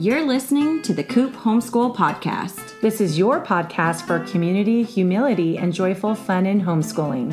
You're listening to the Coop Homeschool Podcast. This is your podcast for community, humility, and joyful fun in homeschooling.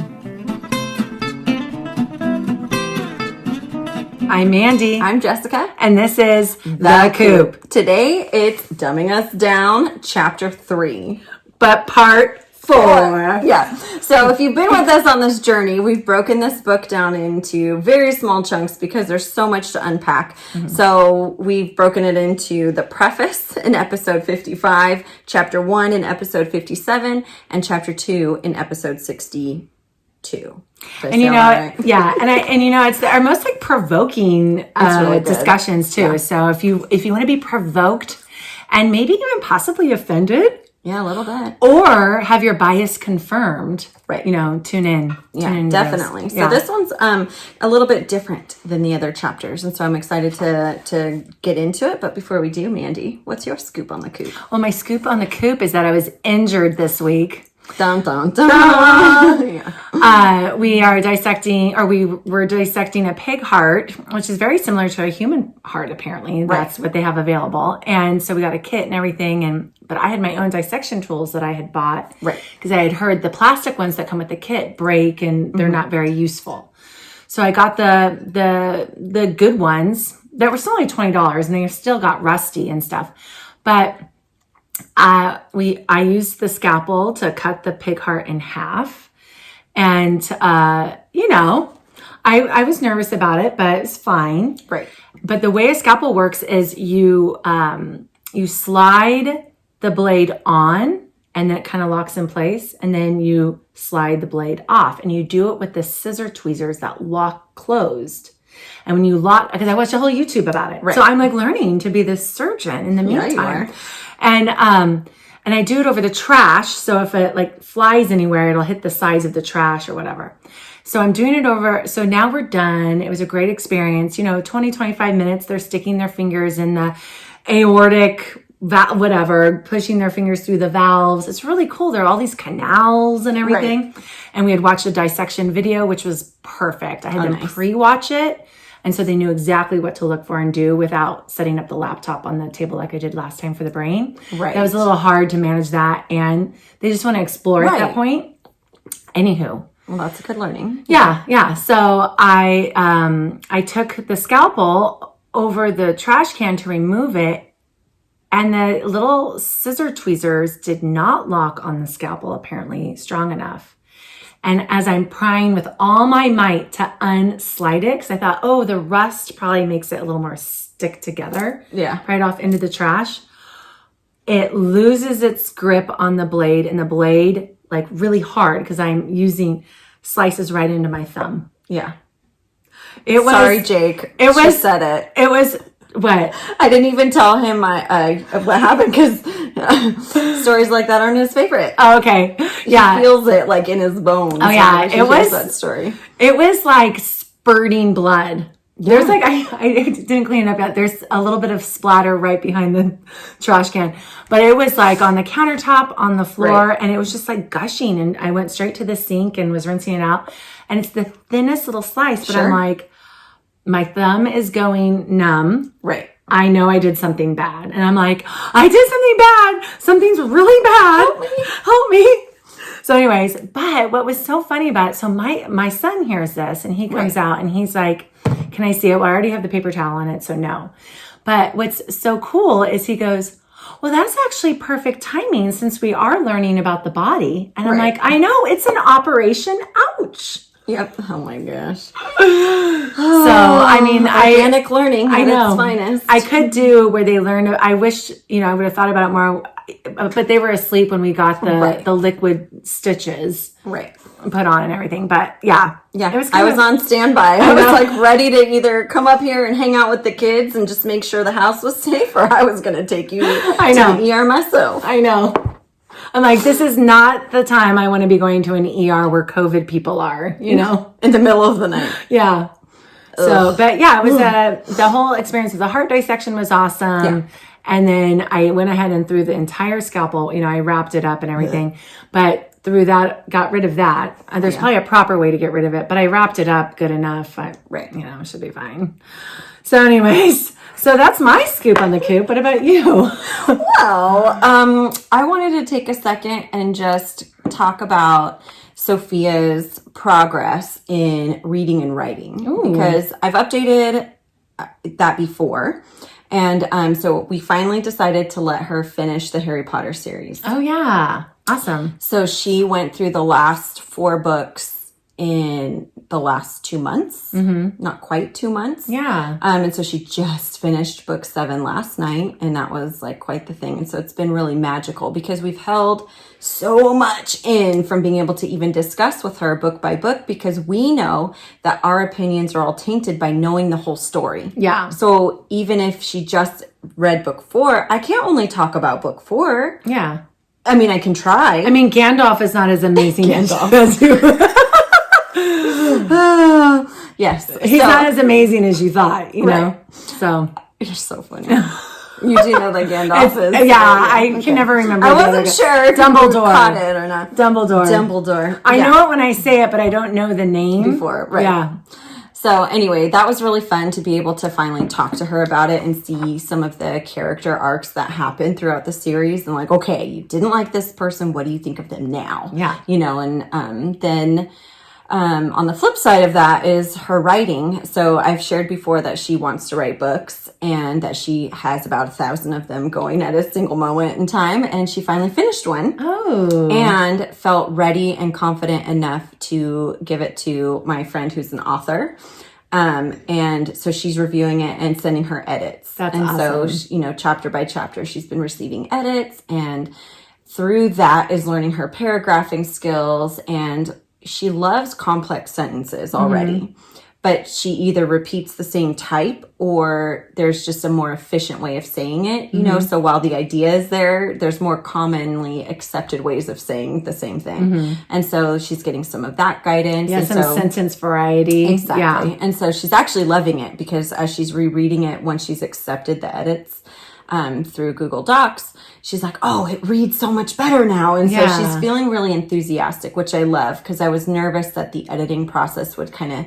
I'm Mandy. I'm Jessica. And this is The Coop. Today, it's Dumbing Us Down, Chapter 3. But Part 4. Yeah. So if you've been with us on this journey, we've broken this book down into very small chunks because there's so much to unpack. Mm-hmm. So we've broken it into the preface in episode 55, chapter 1 in episode 57, and chapter 2 in episode 62. And you know, right? Yeah, and you know, it's our most like provoking really discussions too. Yeah. So if you want to be provoked and maybe even possibly offended, yeah, a little bit, or have your bias confirmed, right? You know, tune in. Yeah, definitely. So this one's a little bit different than the other chapters, and so I'm excited to get into it. But before we do, Mandy, what's your scoop on the coop? Well, my scoop on the coop is that I was injured this week. Dun, dun, dun. Yeah. We were dissecting a pig heart, which is very similar to a human heart, apparently. That's what they have available. And so we got a kit and everything, but I had my own dissection tools that I had bought. Right. Because I had heard the plastic ones that come with the kit break and they're not very useful. So I got the good ones that were still only $20 and they still got rusty and stuff. But I used the scalpel to cut the pig heart in half. And, you know, I was nervous about it, but it's fine. Right. But the way a scalpel works is you slide the blade on and then it kind of locks in place. And then you slide the blade off and you do it with the scissor tweezers that lock closed. And when you lock, because I watched a whole YouTube about it. Right. So I'm like learning to be this surgeon in the meantime. Yeah, you are. And I do it over the trash. So if it like flies anywhere, it'll hit the sides of the trash or whatever. So I'm doing it over. So now we're done. It was a great experience. You know, 20, 25 minutes. They're sticking their fingers in the aortic whatever, pushing their fingers through the valves. It's really cool. There are all these canals and everything. Right. And we had watched a dissection video, which was perfect. I had them pre-watch it. And so they knew exactly what to look for and do without setting up the laptop on the table like I did last time for the brain. Right. That was a little hard to manage that. And they just want to explore at that point. Anywho. Well, that's a good learning. Yeah. So I took the scalpel over the trash can to remove it. And the little scissor tweezers did not lock on the scalpel, apparently strong enough. And as I'm prying with all my might to unslide it, because I thought, the rust probably makes it a little more stick together. Yeah. Right off into the trash. It loses its grip on the blade, and the blade, like really hard, because I'm using slices right into my thumb. Yeah. Sorry, Jake. She said it. It was... What? I didn't even tell him what happened because stories like that aren't his favorite. Oh, okay. Yeah. He feels it like in his bones. Oh, yeah. It was that story. It was like spurting blood. Yeah. There's like, I didn't clean it up yet. There's a little bit of splatter right behind the trash can, but it was like on the countertop, on the floor, and it was just like gushing. And I went straight to the sink and was rinsing it out. And it's the thinnest little slice, but I'm like, my thumb is going numb. Right. I know I did something bad. And I'm like, I did something bad. Something's really bad. Help me. So anyways, but what was so funny about it, so my son hears this and he comes out and he's like, can I see it? Well, I already have the paper towel on it, so no. But what's so cool is he goes, well, that's actually perfect timing since we are learning about the body. And I'm like, I know, it's an operation. Ouch. Yep. Oh my gosh. So, I mean, organic learning at its finest. I could do where they learn. I wish, I would have thought about it more, but they were asleep when we got the liquid stitches put on and everything. But yeah. It was I was on standby. I was like ready to either come up here and hang out with the kids and just make sure the house was safe, or I was going to take you to the ER myself. I know. I'm like, this is not the time I want to be going to an ER where COVID people are, in the middle of the night. Yeah. So, but yeah, it was the whole experience of the heart dissection was awesome. Yeah. And then I went ahead and threw the entire scalpel, I wrapped it up and everything, but through that, got rid of that. There's probably a proper way to get rid of it, but I wrapped it up good enough. It should be fine. So anyways, So that's my scoop on the Coop. What about you? Well, I wanted to take a second and just talk about Sophia's progress in reading and writing because I've updated that before. And so we finally decided to let her finish the Harry Potter series. Oh, yeah. Awesome. So she went through the last 4 books in the last 2 months, not quite 2 months. Yeah. And so she just finished book 7 last night, and that was like quite the thing. And so it's been really magical because we've held so much in from being able to even discuss with her book by book because we know that our opinions are all tainted by knowing the whole story. Yeah. So even if she just read book 4, I can't only talk about book 4. Yeah. I mean, I can try. I mean, Gandalf is not as amazing as yes. He's not as amazing as you thought, you know? So. You're so funny. You do know that Gandalf is. Yeah, I can never remember. I wasn't sure if Dumbledore. you caught it or not. Dumbledore. I know it when I say it, but I don't know the name. Before, right. Yeah. So anyway, that was really fun to be able to finally talk to her about it and see some of the character arcs that happened throughout the series. And like, okay, you didn't like this person. What do you think of them now? Yeah. You know, and then on the flip side of that is her writing. So I've shared before that she wants to write books and that she has about 1,000 of them going at a single moment in time. And she finally finished one. Oh. And felt ready and confident enough to give it to my friend who's an author. And so she's reviewing it and sending her edits. That's awesome. So, you know, chapter by chapter, she's been receiving edits. And through that is learning her paragraphing skills. And she loves complex sentences already, but she either repeats the same type or there's just a more efficient way of saying it, you know? So while the idea is there, there's more commonly accepted ways of saying the same thing. And so she's getting some of that guidance. Yeah, and some sentence variety. Exactly. Yeah. And so she's actually loving it because as she's rereading it, when she's accepted the edits, through Google Docs, she's like, oh, it reads so much better now. And so she's feeling really enthusiastic, which I love because I was nervous that the editing process would kind of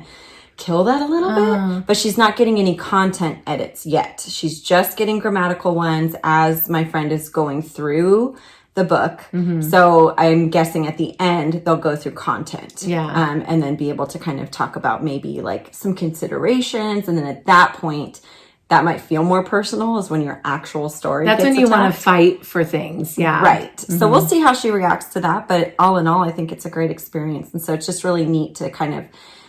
kill that a little bit, but she's not getting any content edits yet. She's just getting grammatical ones as my friend is going through the book. So I'm guessing at the end, they'll go through content. And then be able to kind of talk about maybe like some considerations. And then at that point, that might feel more personal is when your actual story That's gets when you attacked. want to fight for things. Yeah. Right. So we'll see how she reacts to that. But all in all, I think it's a great experience. And so it's just really neat to kind of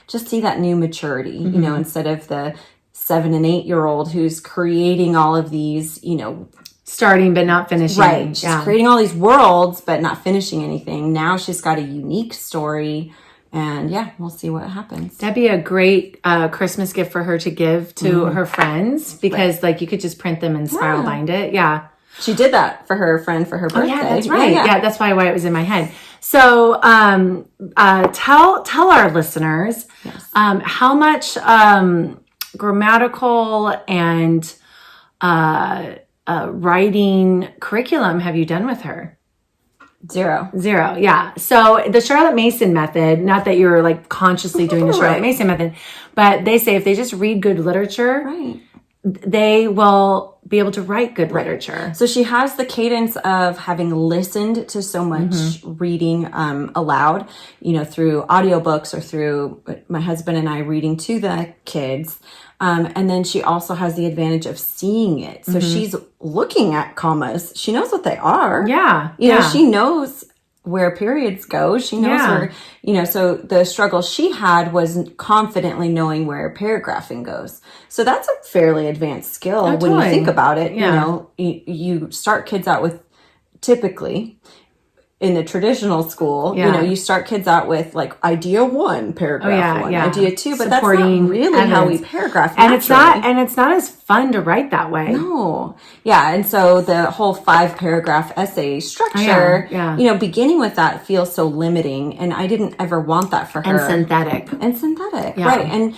just see that new maturity, you know, instead of the 7 and 8 year old who's creating all of these, you know, starting but not finishing. Right. She's creating all these worlds but not finishing anything. Now she's got a unique story. And yeah, we'll see what happens. That'd be a great Christmas gift for her to give to her friends because like you could just print them and spiral bind it. Yeah. She did that for her friend for her birthday. Oh, yeah, that's right. Yeah, that's why it was in my head. So tell our listeners how much grammatical and writing curriculum have you done with her? Zero. Yeah. So the Charlotte Mason method, not that you're like consciously doing the Charlotte Mason method, but they say if they just read good literature, they will be able to write good literature. So she has the cadence of having listened to so much reading aloud, you know, through audiobooks or through my husband and I reading to the kids. And then she also has the advantage of seeing it. So she's looking at commas. She knows what they are. Yeah. You know, she knows where periods go. She knows where, you know, so the struggle she had was confidently knowing where paragraphing goes. So that's a fairly advanced skill when you think about it. You know, you start kids out with typically in the traditional school, you know, you start kids out with like idea 1, paragraph 1, idea 2, but that's not really how we paragraph. And it's not as fun to write that way. No. Yeah. And so the whole 5 paragraph essay structure, you know, beginning with that feels so limiting. And I didn't ever want that for her. And synthetic. Right. And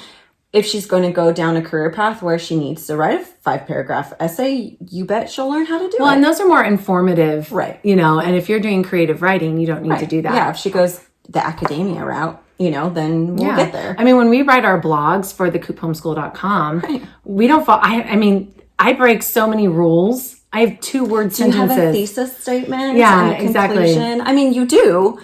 if she's going to go down a career path where she needs to write a 5 paragraph essay, you bet she'll learn how to do it. Well, and those are more informative, right? You know, and if you're doing creative writing, you don't need to do that. Yeah, if she goes the academia route, you know, then we'll get there. I mean, when we write our blogs for the CoopHomeschool.com, we don't fall. I mean, I break so many rules. I have 2-word Do you sentences. have a thesis statement? Yeah, and a exactly. conclusion? I mean, you do,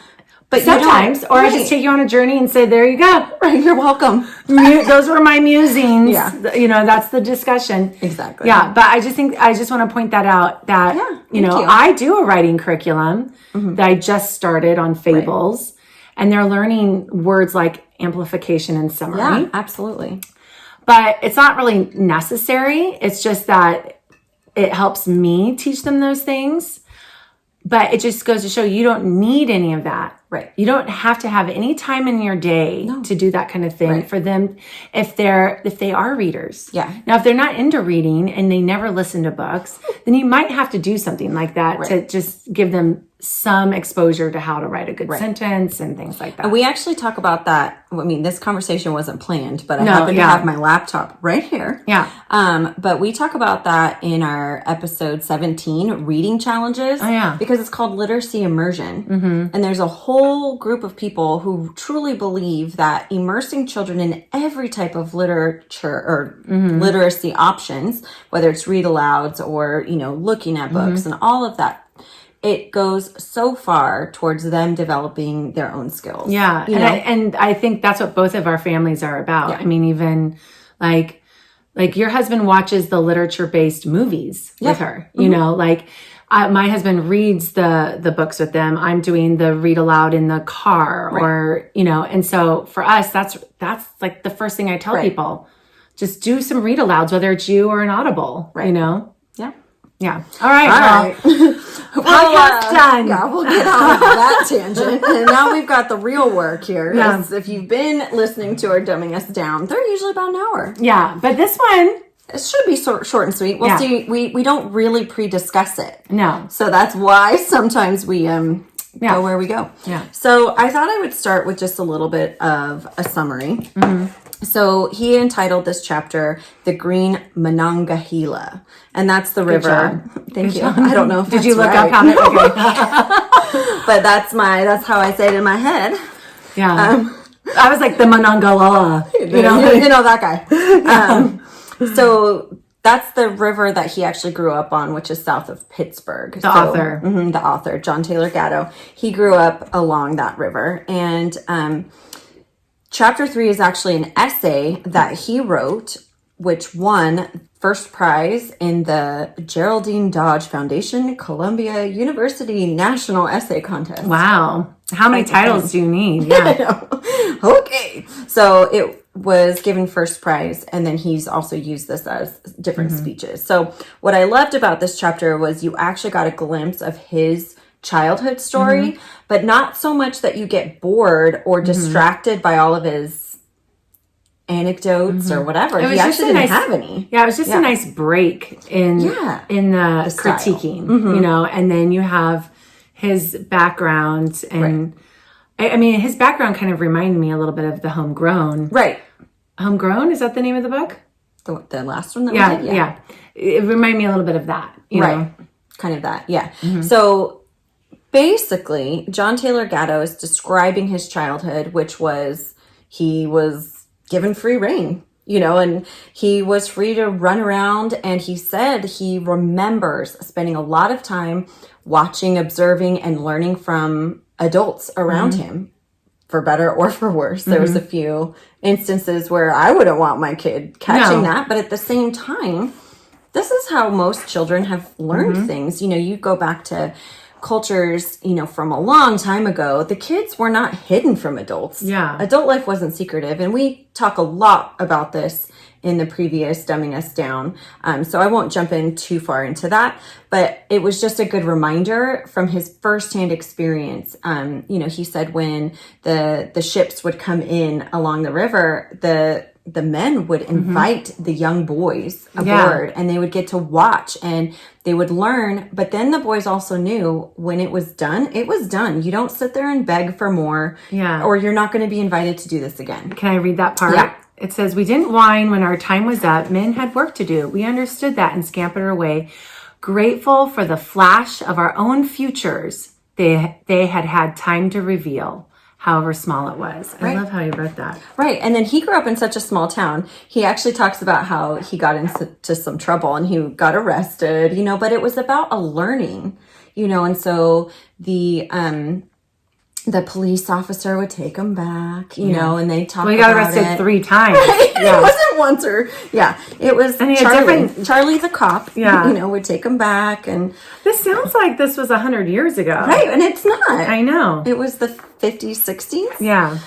but Sometimes, you don't. or I just take you on a journey and say, there you go. Right, you're welcome. Those were my musings. Yeah. You know, that's the discussion. Exactly. Yeah, but I just want to point that out that, you know, I do a writing curriculum that I just started on fables, and they're learning words like amplification and summary. Yeah, absolutely. But it's not really necessary. It's just that it helps me teach them those things. But it just goes to show you don't need any of that. Right. You don't have to have any time in your day to do that kind of thing for them if they are readers. Yeah. Now, if they're not into reading and they never listen to books, then you might have to do something like that to just give them some exposure to how to write a good sentence and things like that. And we actually talk about that. I mean, this conversation wasn't planned, but I happen to have my laptop right here. Yeah. But we talk about that in our episode 17, reading challenges. Oh, yeah. Because it's called literacy immersion. And there's a whole group of people who truly believe that immersing children in every type of literature or literacy options, whether it's read alouds or, you know, looking at books and all of that, it goes so far towards them developing their own skills. Yeah. And I think that's what both of our families are about. Yeah. I mean, even like your husband watches the literature-based movies with her, you know, like my husband reads the books with them. I'm doing the read aloud in the car or, you know, and so for us, that's like the first thing I tell people, just do some read alouds, whether it's you or an Audible, you know? Yeah. Yeah. All right. Podcast done. Yeah, we'll get out of that tangent. And now we've got the real work here. Yeah. If you've been listening to our Dumbing Us Down, they're usually about an hour. Yeah. But this one... It should be short and sweet. We'll see. We don't really pre-discuss it. No. So that's why sometimes we go where we go. Yeah. So I thought I would start with just a little bit of a summary. So he entitled this chapter, The Green Monongahela. And that's the river. Thank you. I don't know if Did you look up how to... But that's how I say it in my head. Yeah. I was like the Monongahela. You know that guy. So that's the river that he actually grew up on, which is south of Pittsburgh. The author, John Taylor Gatto. He grew up along that river. And chapter 3 is actually an essay that he wrote, which won first prize in the Geraldine Dodge Foundation Columbia University National Essay Contest. Wow. How many titles do you need? Yeah. Okay. So it was given first prize, and then he's also used this as different speeches. So what I loved about this chapter was you actually got a glimpse of his childhood story, but not so much that you get bored or distracted by all of his anecdotes or whatever. He actually didn't have any. Yeah, it was just a nice break in the critiquing, you know, and then you have his background and I mean, his background kind of reminded me a little bit of the Homegrown. Right. Homegrown, is that the name of the book? The last one that we did? Yeah. It reminded me a little bit of that. You know? Kind of that, yeah. So basically, John Taylor Gatto is describing his childhood, which was he was given free reign, you know, and he was free to run around. And he said he remembers spending a lot of time watching, observing, and learning from adults around him, for better or for worse. There was a few instances where I wouldn't want my kid catching that, but at the same time, this is how most children have learned things. You know, you go back to cultures, you know, from a long time ago, the kids were not hidden from adults. Yeah. Adult life wasn't secretive. And we talk a lot about this in the previous Dumbing Us Down. So I won't jump in too far into that, but it was just a good reminder from his firsthand experience. You know, he said when the ships would come in along the river, the men would invite the young boys aboard and they would get to watch and they would learn. But then the boys also knew when it was done, it was done. You don't sit there and beg for more or you're not going to be invited to do this again. Can I read that part? Yeah. It says, "We didn't whine when our time was up. Men had work to do. We understood that and scampered away, grateful for the flash of our own futures they had had time to reveal. however small it was. I love how you wrote that. Right. And then he grew up in such a small town. He actually talks about how he got into some trouble and he got arrested, but it was about a learning, and so the police officer would take him back, and they talk about it. Well, he got arrested 3 times. Right? Yeah. It wasn't once it was Charlie. Charlie the cop, would take him back. And this sounds like this was 100 years ago. Right, and it's not. I know. It was the 50s, 60s. Yeah.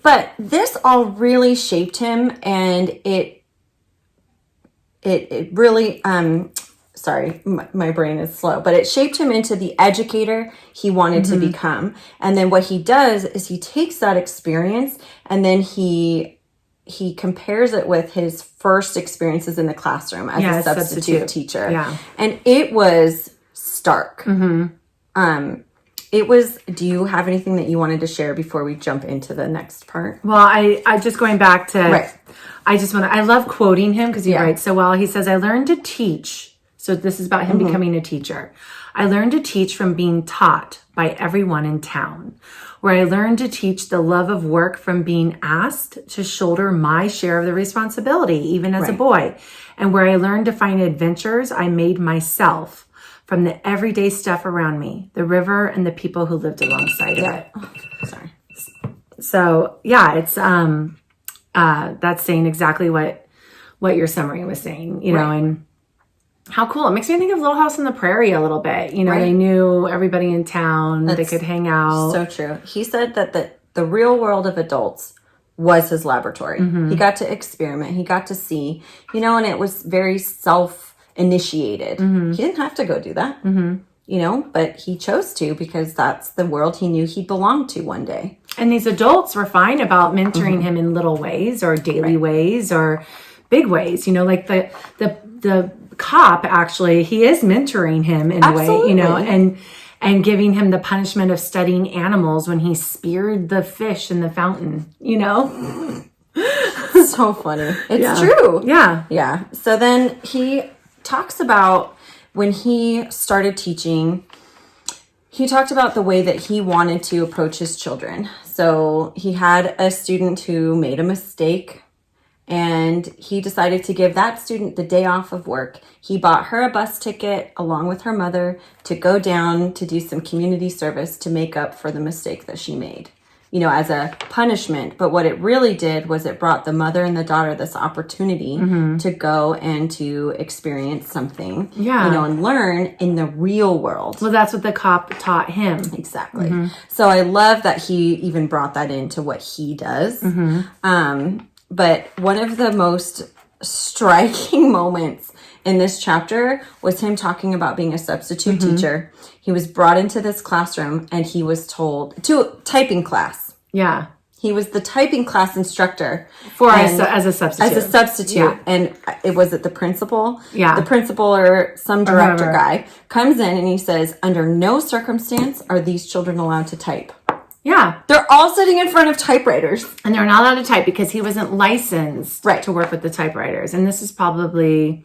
But this all really shaped him, and it really, sorry, my brain is slow, but it shaped him into the educator he wanted to become. And then what he does is he takes that experience and then he compares it with his first experiences in the classroom as a substitute teacher. Yeah. And it was stark. It was, do you have anything that you wanted to share before we jump into the next part? Well, I just going back to, I love quoting him because he writes so well. He says, I learned to teach. So this is about him becoming a teacher. I learned to teach from being taught by everyone in town, where I learned to teach the love of work from being asked to shoulder my share of the responsibility, even as a boy, and where I learned to find adventures I made myself from the everyday stuff around me, the river and the people who lived alongside of it. Oh, sorry. So it's that's saying exactly what your summary was saying, know, and how cool. It makes me think of Little House on the Prairie a little bit. They knew everybody in town. They could hang out. So true. He said that the real world of adults was his laboratory. He got to experiment. He got to see, and it was very self-initiated. He didn't have to go do that, but he chose to because that's the world he knew he belonged to one day. And these adults were fine about mentoring him in little ways or daily ways or big ways, like the cop, actually, he is mentoring him in a way, and giving him the punishment of studying animals when he speared the fish in the fountain, So funny. It's true. Yeah. So then he talks about when he started teaching, he talked about the way that he wanted to approach his children. So he had a student who made a mistake, and he decided to give that student the day off of work. He bought her a bus ticket along with her mother to go down to do some community service to make up for the mistake that she made, as a punishment. But what it really did was it brought the mother and the daughter this opportunity to go and to experience something, and learn in the real world. Well, that's what the cop taught him. Exactly. So I love that he even brought that into what he does. But one of the most striking moments in this chapter was him talking about being a substitute teacher. He was brought into this classroom and he was told to typing class. Yeah. He was the typing class instructor as a substitute. Yeah. And it was the principal. Yeah. The principal or some director guy comes in and he says, under no circumstance are these children allowed to type. Yeah. They're all sitting in front of typewriters. And they're not allowed to type because he wasn't licensed to work with the typewriters. And this is probably,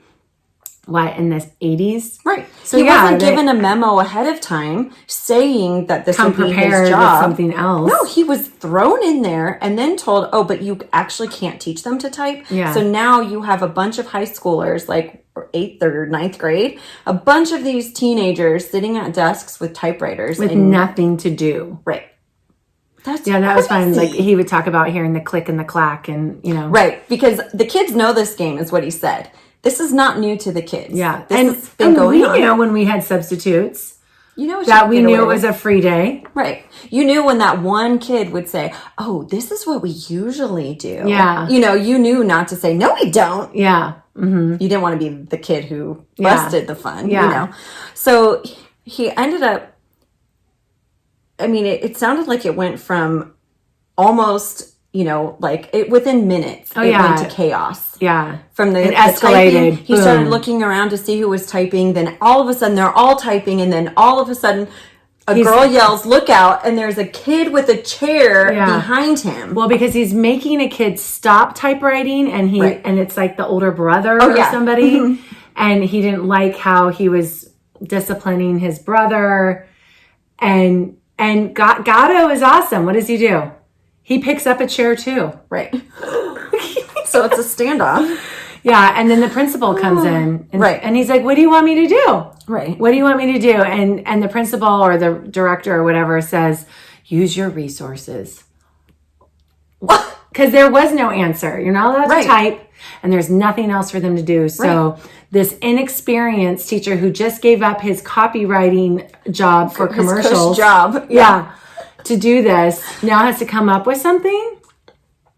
in the 80s? Right. So he wasn't given a memo ahead of time saying that this would be his job. With something else. No, he was thrown in there and then told, but you actually can't teach them to type. Yeah. So now you have a bunch of high schoolers, like 8th or 9th grade, a bunch of these teenagers sitting at desks with typewriters. With nothing to do. Right. That was fun. Like he would talk about hearing the click and the clack and, Right. Because the kids know this game is what he said. This is not new to the kids. Yeah. This has been going on. We knew when we had substitutes. That we knew it was a free day. Right. You knew when that one kid would say, oh, this is what we usually do. Yeah. You knew not to say, no, we don't. Yeah. You didn't want to be the kid who busted the fun, Yeah. So he ended up, it sounded like it went from almost, within minutes, it went to chaos. Yeah. From it escalated. He started looking around to see who was typing. Then all of a sudden, they're all typing. And then all of a sudden, a girl yells, look out. And there's a kid with a chair behind him. Well, because he's making a kid stop typewriting. And and it's like the older brother or somebody. And he didn't like how he was disciplining his brother. And And Gatto is awesome. What does he do? He picks up a chair too. Right. So it's a standoff. Yeah, and then the principal comes in. And, Right. And he's like, what do you want me to do? Right. What do you want me to do? And the principal or the director or whatever says, use your resources. What? Because there was no answer. You're not allowed Right. to type, and there's nothing else for them to do. So this inexperienced teacher who just gave up his copywriting job for commercials. His job. Yeah. To do this now has to come up with something.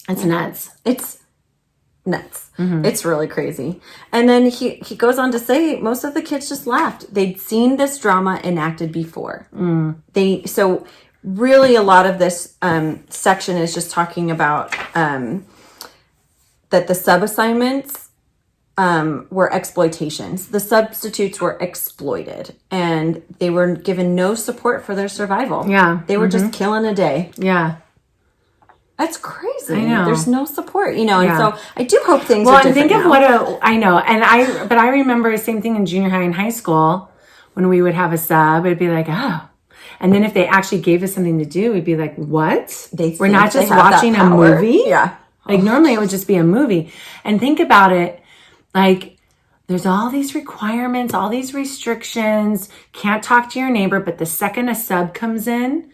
It's nuts. It's nuts. It's really crazy. And then he goes on to say most of the kids just laughed. They'd seen this drama enacted before. So really a lot of this section is just talking about that the sub-assignments were exploitations. The substitutes were exploited and they were given no support for their survival. Yeah. They were just killing a day. Yeah. That's crazy. I know. There's no support, and Yeah. so I do hope things Well, are and different think of now. I know. But I remember the same thing in junior high and high school when we would have a sub, it'd be like, oh. And then if they actually gave us something to do, we'd be like, what? We're not just watching a movie? Yeah. Like normally it would just be a movie. And think about it, like there's all these requirements, all these restrictions, can't talk to your neighbor, but the second a sub comes in,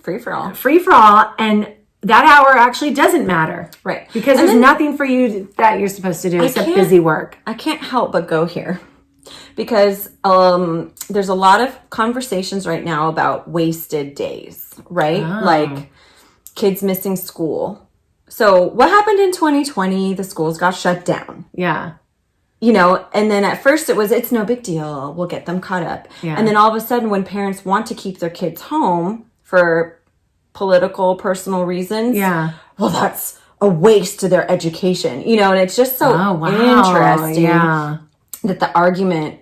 Free for all. free for all, and that hour actually doesn't matter. Right. Because there's nothing for you that you're supposed to do except busy work. I can't help but go here because there's a lot of conversations right now about wasted days, right? Oh. Like kids missing school. So what happened in 2020? The schools got shut down. Yeah. And then at first it's no big deal. We'll get them caught up. Yeah. And then all of a sudden when parents want to keep their kids home for political, personal reasons. Yeah. Well, that's a waste to their education, and it's just so interesting that the argument,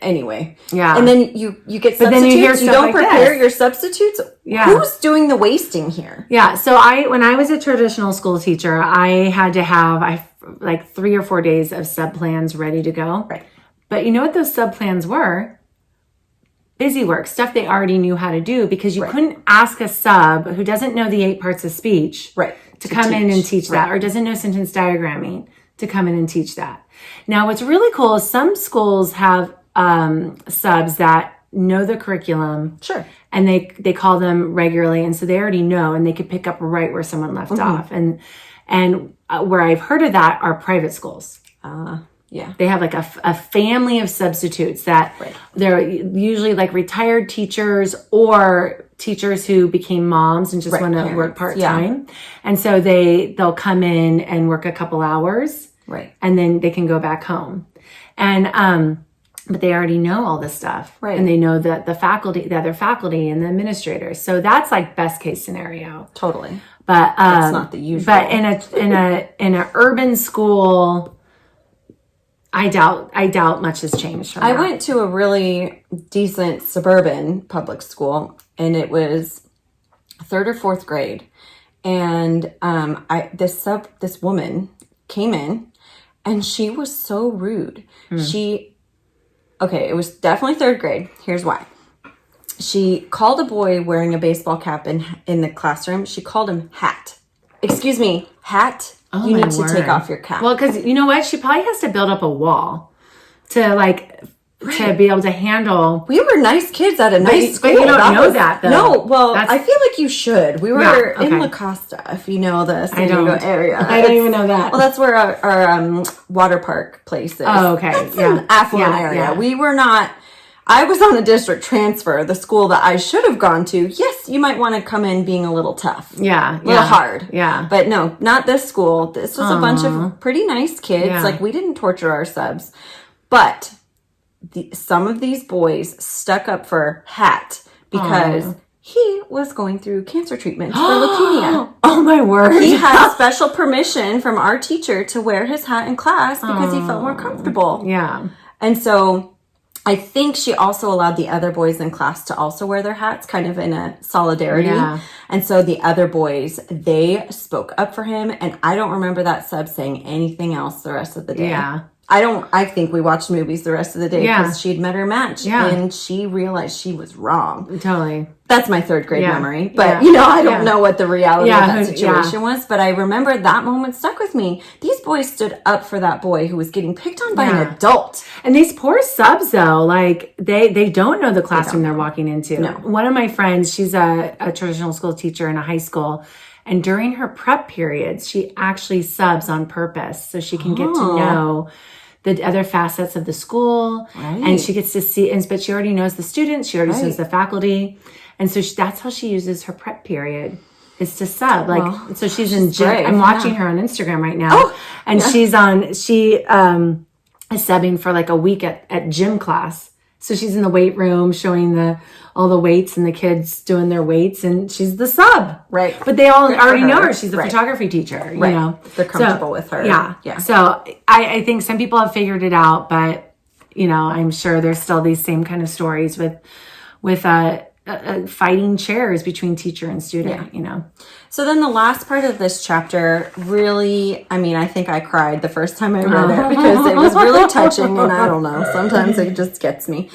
anyway. Yeah. And then you get substitutes. But then you hear stuff don't like prepare this. your substitutes. Yeah. Who's doing the wasting here? Yeah. So when I was a traditional school teacher, I had to have like 3 or 4 days of sub plans ready to go. Right. But you know what those sub plans were? Busy work, stuff they already knew how to do because you couldn't ask a sub who doesn't know the 8 parts of speech to come in and teach that or doesn't know sentence diagramming to come in and teach that. Now, what's really cool is some schools have subs that know the curriculum. Sure. And they call them regularly. And so they already know and they could pick up right where someone left off. And where I've heard of that are private schools. Yeah. They have like a family of substitutes that they're usually like retired teachers or teachers who became moms and just want to work part-time. Yeah. And so they'll come in and work a couple hours. Right. And then they can go back home. And, but they already know all this stuff. Right. And they know that the other faculty and the administrators. So that's like best case scenario. Totally. But, that's not the usual. But in a urban school, I doubt much has changed from that. I went to a really decent suburban public school, and it was 3rd or 4th grade. And this woman came in, and she was so rude. It was definitely 3rd grade. Here's why. She called a boy wearing a baseball cap in the classroom. She called him hat. Excuse me, hat. Oh, you need to take off your cap. Well, because you know what? She probably has to build up a wall to be able to handle. We were nice kids at a nice school. But you don't know that, though. No, well, I feel like you should. We were in La Costa, if you know the San Diego area. I don't even know that. Well, that's where our water park place is. Oh, okay. That's an affluent area. Yeah. We were not... I was on a district transfer, the school that I should have gone to. Yes, you might want to come in being a little tough. Yeah. A little hard. Yeah. But no, not this school. This was a bunch of pretty nice kids. Yeah. Like, we didn't torture our subs. But some of these boys stuck up for Hat because he was going through cancer treatment for leukemia. Oh, my word. He had special permission from our teacher to wear his hat in class because he felt more comfortable. Yeah. And so... I think she also allowed the other boys in class to also wear their hats, kind of in a solidarity. Yeah. And so the other boys, they spoke up for him. And I don't remember that sub saying anything else the rest of the day. Yeah. I think we watched movies the rest of the day because Yeah. she'd met her match. Yeah. And she realized she was wrong. Totally. That's my third grade Yeah. memory. But, Yeah. you know, I don't Yeah. know what the reality Yeah, of that who- situation was. But I remember that moment stuck with me. These boys stood up for that boy who was getting picked on by an Yeah. adult. And these poor subs, though, like they don't know the classroom they're walking into. No. One of my friends, she's a traditional school teacher in a high school. And during her prep periods, she actually subs on purpose so she can get to know the other facets of the school. Right. And she gets to see, but she already knows the students. She already Right. knows the faculty. And so that's how she uses her prep period. Is to sub, like, so she's in gym. brave, I'm watching her on Instagram right now. Oh, and she's on, she is subbing for like a week at gym class. So she's in the weight room showing all the weights and the kids doing their weights, and she's the sub. Right. But they all Good for already know her. her. She's a Right. photography teacher, you Right. know. They're comfortable with her. Yeah. Yeah. So I think some people have figured it out, but, you know, I'm sure there's still these same kind of stories with fighting chairs between teacher and student, you know. So then the last part of this chapter really, I mean, I think I cried the first time I read it because it was really touching, and I don't know, sometimes it just gets me.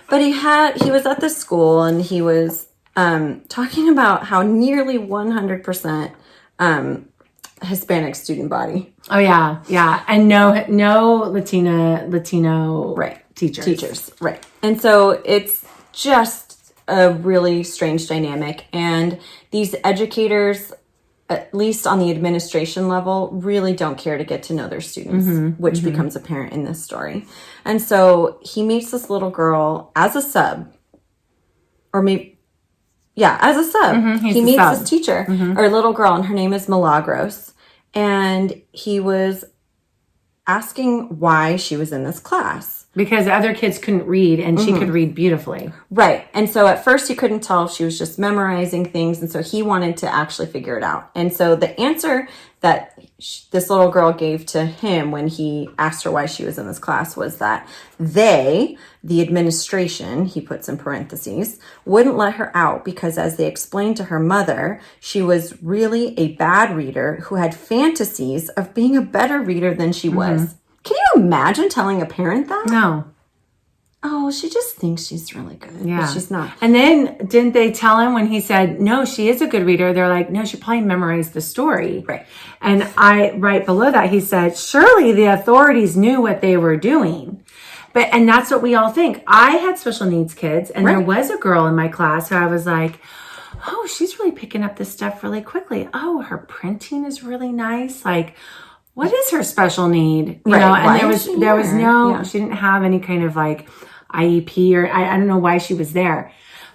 But he was at the school, and he was talking about how nearly 100% Hispanic student body. Oh yeah, yeah, and no Latino teachers. Right. And so it's just a really strange dynamic, and these educators, at least on the administration level, really don't care to get to know their students, which becomes apparent in this story. And so he meets this little girl as a sub, or maybe, yeah, as a sub. He meets this teacher, or little girl, and her name is Milagros. And he was asking why she was in this class. Because other kids couldn't read, and she could read beautifully. Right. And so at first he couldn't tell if she was just memorizing things. And so he wanted to actually figure it out. And so the answer that this little girl gave to him when he asked her why she was in this class was that they, the administration, he puts in parentheses, wouldn't let her out because, as they explained to her mother, she was really a bad reader who had fantasies of being a better reader than she was. Can you imagine telling a parent that? No. Oh, she just thinks she's really good. Yeah. But she's not. And then didn't they tell him when he said, no, she is a good reader? They're like, no, she probably memorized the story. Right. And right below that, he said, surely the authorities knew what they were doing. And that's what we all think. I had special needs kids, and there was a girl in my class who I was like, oh, she's really picking up this stuff really quickly. Oh, her printing is really nice. Like, what is her special need? You know, and Why there is was she here? no, she didn't have any kind of like IEP, or I don't know why she was there,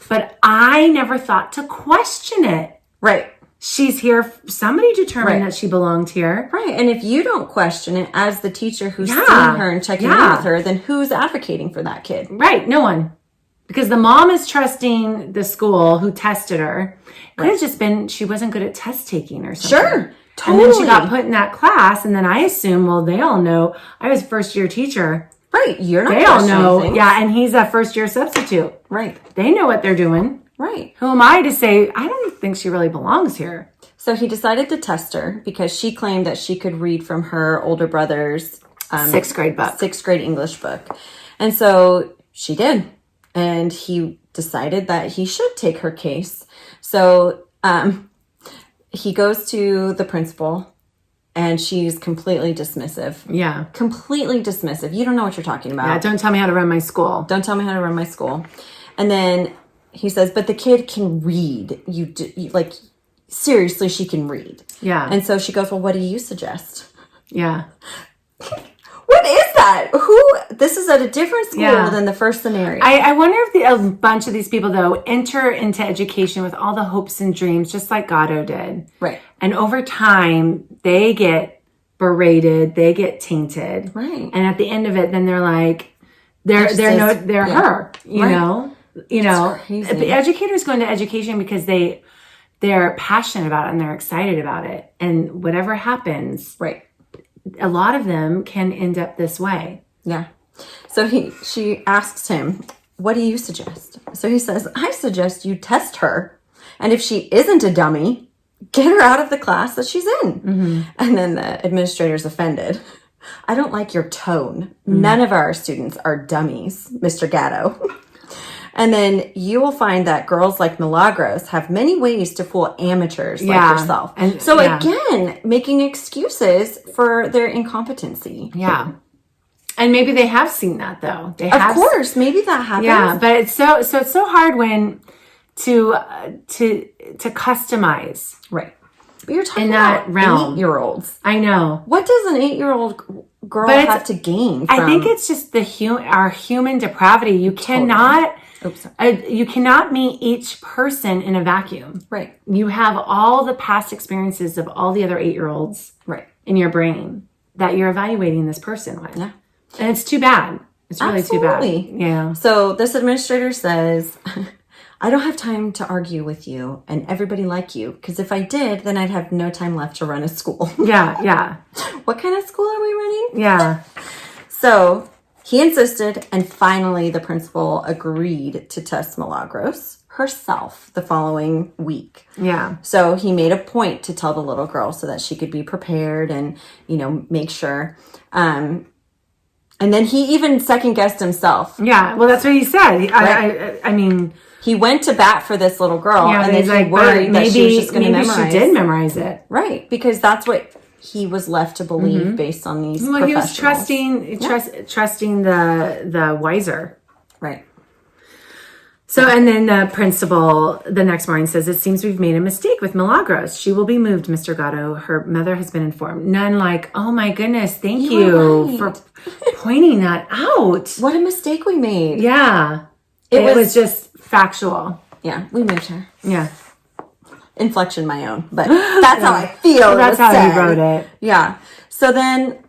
but I never thought to question it. Right. She's here. Somebody determined that she belonged here. Right. And if you don't question it as the teacher who's seeing her and checking in with her, then who's advocating for that kid? Right. No one. Because the mom is trusting the school who tested her. Could have just been she wasn't good at test taking or something. Sure. Totally. And then she got put in that class, and then I assume, well, they all know. I was a first-year teacher. Right. You're not They all questioning know. things. Yeah, and he's a first-year substitute. Right. They know what they're doing. Right. Who am I to say, I don't think she really belongs here? So he decided to test her because she claimed that she could read from her older brother's Sixth grade book. Sixth grade English book. And so she did. And he decided that he should take her case. So he goes to the principal, and she's completely dismissive. Yeah. Completely dismissive. You don't know what you're talking about. Yeah, don't tell me how to run my school. Don't tell me how to run my school. And then he says, but the kid can read. Like, seriously, she can read. Yeah. And so she goes, well, what do you suggest? Yeah. What is that? This is at a different school than the first scenario. I wonder if a bunch of these people, though, enter into education with all the hopes and dreams, just like Gatto did. Right. And over time, they get berated, they get tainted. Right. And at the end of it, then they're like, they're her, you know? You know, the educators go into education because they're passionate about it and they're excited about it. And whatever happens, a lot of them can end up this way. Yeah. So she asks him, what do you suggest? So he says, I suggest you test her. And if she isn't a dummy, get her out of the class that she's in. Mm-hmm. And then the administrator's offended. I don't like your tone. None of our students are dummies, Mr. Gatto. And then you will find that girls like Milagros have many ways to fool amateurs like yourself. And so again, making excuses for their incompetency. Yeah. And maybe they have seen that though. Of course, maybe that happens. Yeah, but it's so hard when to customize. Right. But you're talking in that about realm. 8-year-olds. I know. What does an 8-year-old girl have to gain from? I think it's just our human depravity. You cannot you cannot meet each person in a vacuum. Right. You have all the past experiences of all the other 8-year-olds in your brain that you're evaluating this person with. Yeah. And it's too bad. It's really too bad. Yeah. So this administrator says, I don't have time to argue with you and everybody like you, because if I did, then I'd have no time left to run a school. Yeah. What kind of school are we running? Yeah. So he insisted, and finally the principal agreed to test Milagros herself the following week. Yeah. So he made a point to tell the little girl so that she could be prepared and, make sure. And then he even second-guessed himself. Yeah, well, that's what he said. I mean... He went to bat for this little girl, and then he worried that she was just going to memorize. Maybe she did memorize it. Right, because that's what he was left to believe based on these professionals. He was trusting the wiser. Right. So, and then the principal the next morning says, it seems we've made a mistake with Milagros. She will be moved, Mr. Gatto. Her mother has been informed. None like, oh my goodness, thank you for pointing that out. What a mistake we made. Yeah. It was just factual. Yeah, we moved her. Yeah. Inflection my own, but that's how I feel. That's how he wrote it. Yeah. So then,